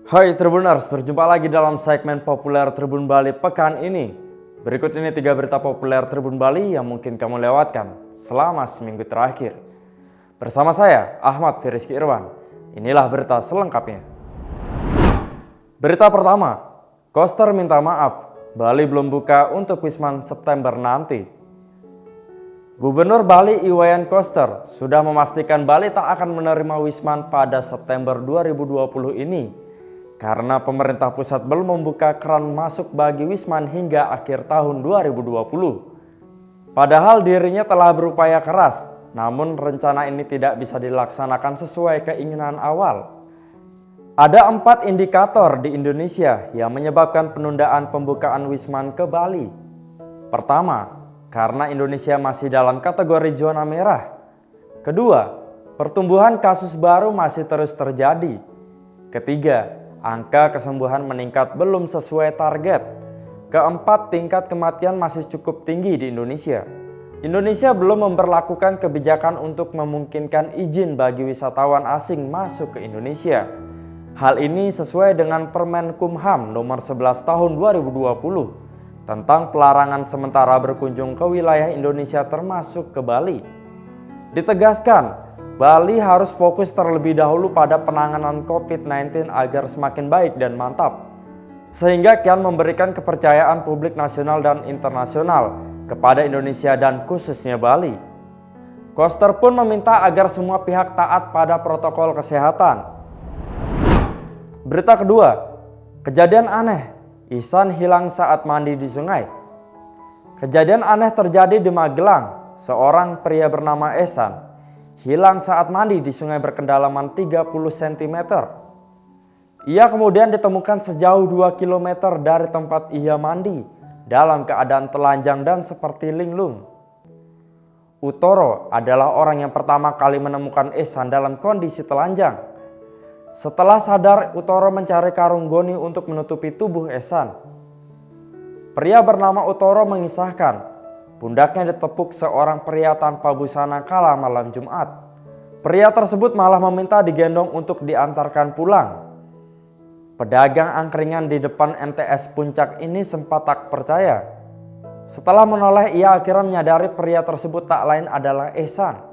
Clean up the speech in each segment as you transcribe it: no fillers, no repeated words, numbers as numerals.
Hai Tribuners, berjumpa lagi dalam segmen populer Tribun Bali pekan ini. Berikut ini 3 berita populer Tribun Bali yang mungkin kamu lewatkan selama seminggu terakhir. Bersama saya, Ahmad Firiski Irwan. Inilah berita selengkapnya. Berita pertama, Koster minta maaf, Bali belum buka untuk Wisman September nanti. Gubernur Bali Iwayan Koster sudah memastikan Bali tak akan menerima Wisman pada September 2020 ini karena pemerintah pusat belum membuka keran masuk bagi Wisman hingga akhir tahun 2020. Padahal dirinya telah berupaya keras, namun rencana ini tidak bisa dilaksanakan sesuai keinginan awal. Ada 4 indikator di Indonesia yang menyebabkan penundaan pembukaan Wisman ke Bali. Pertama, karena Indonesia masih dalam kategori zona merah. Kedua, pertumbuhan kasus baru masih terus terjadi. Ketiga, angka kesembuhan meningkat belum sesuai target. Keempat, tingkat kematian masih cukup tinggi di Indonesia. Indonesia belum memberlakukan kebijakan untuk memungkinkan izin bagi wisatawan asing masuk ke Indonesia. Hal ini sesuai dengan Permenkumham nomor 11 tahun 2020 tentang pelarangan sementara berkunjung ke wilayah Indonesia termasuk ke Bali. Ditegaskan, Bali harus fokus terlebih dahulu pada penanganan COVID-19 agar semakin baik dan mantap, sehingga kian memberikan kepercayaan publik nasional dan internasional kepada Indonesia dan khususnya Bali. Koster pun meminta agar semua pihak taat pada protokol kesehatan. Berita kedua, kejadian aneh. Ihsan hilang saat mandi di sungai. Kejadian aneh terjadi di Magelang. Seorang pria bernama Ihsan hilang saat mandi di sungai berkedalaman 30 cm. Ia kemudian ditemukan sejauh 2 km dari tempat ia mandi dalam keadaan telanjang dan seperti linglung. Utoro adalah orang yang pertama kali menemukan Ihsan dalam kondisi telanjang. Setelah sadar, Utoro mencari karung goni untuk menutupi tubuh Ihsan. Pria bernama Utoro mengisahkan, pundaknya ditepuk seorang pria tanpa busana kala malam Jumat. Pria tersebut malah meminta digendong untuk diantarkan pulang. Pedagang angkringan di depan MTS Puncak ini sempat tak percaya. Setelah menoleh, ia akhirnya menyadari pria tersebut tak lain adalah Ihsan.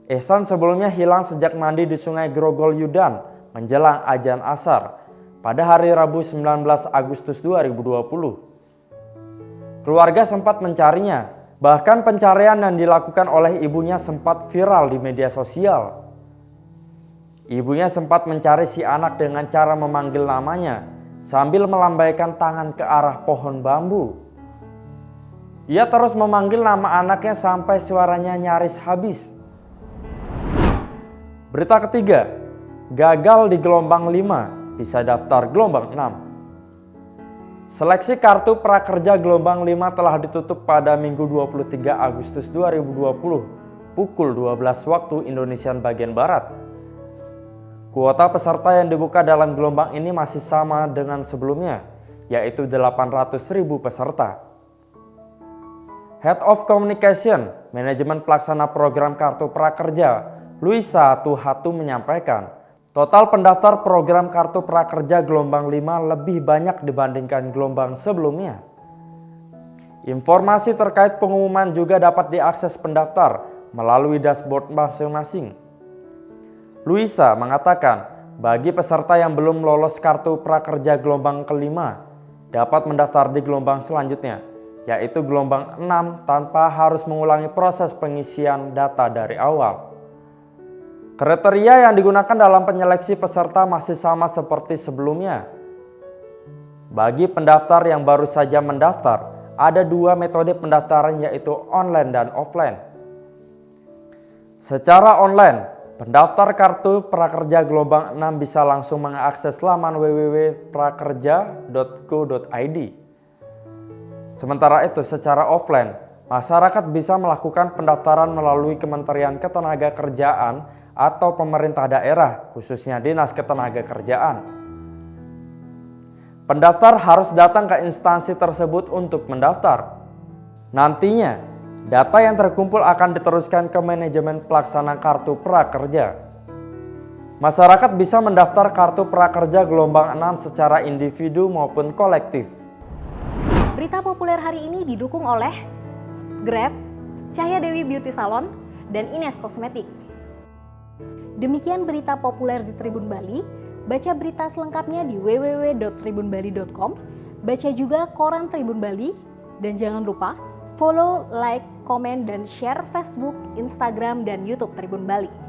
Ihsan sebelumnya hilang sejak mandi di sungai Grogol Yudan menjelang azan asar pada hari Rabu 19 Agustus 2020. Keluarga sempat mencarinya, bahkan pencarian yang dilakukan oleh ibunya sempat viral di media sosial. Ibunya sempat mencari si anak dengan cara memanggil namanya sambil melambaikan tangan ke arah pohon bambu. Ia terus memanggil nama anaknya sampai suaranya nyaris habis. Berita ketiga, gagal di gelombang 5, bisa daftar gelombang 6. Seleksi kartu prakerja gelombang 5 telah ditutup pada Minggu 23 Agustus 2020 pukul 12 waktu Indonesia bagian Barat. Kuota peserta yang dibuka dalam gelombang ini masih sama dengan sebelumnya, yaitu 800.000 peserta. Head of Communication, Manajemen Pelaksana Program Kartu Prakerja, Luisa Tuhatu menyampaikan, total pendaftar program Kartu Prakerja gelombang 5 lebih banyak dibandingkan gelombang sebelumnya. Informasi terkait pengumuman juga dapat diakses pendaftar melalui dashboard masing-masing. Luisa mengatakan, bagi peserta yang belum lolos Kartu Prakerja gelombang kelima, dapat mendaftar di gelombang selanjutnya, yaitu gelombang 6 tanpa harus mengulangi proses pengisian data dari awal. Kriteria yang digunakan dalam penyeleksi peserta masih sama seperti sebelumnya. Bagi pendaftar yang baru saja mendaftar, ada 2 metode pendaftaran yaitu online dan offline. Secara online, pendaftar kartu prakerja gelombang 6 bisa langsung mengakses laman www.prakerja.go.id. Sementara itu, secara offline, masyarakat bisa melakukan pendaftaran melalui Kementerian Ketenagakerjaan atau pemerintah daerah, khususnya Dinas Ketenagakerjaan. Pendaftar harus datang ke instansi tersebut untuk mendaftar. Nantinya, data yang terkumpul akan diteruskan ke manajemen pelaksana kartu prakerja. Masyarakat bisa mendaftar kartu prakerja gelombang 6 secara individu maupun kolektif. Berita populer hari ini didukung oleh Grab, Cahya Dewi Beauty Salon, dan Ines Kosmetik. Demikian berita populer di Tribun Bali. Baca berita selengkapnya di www.tribunbali.com. Baca juga koran Tribun Bali. Dan jangan lupa follow, like, komen, dan share Facebook, Instagram, dan YouTube Tribun Bali.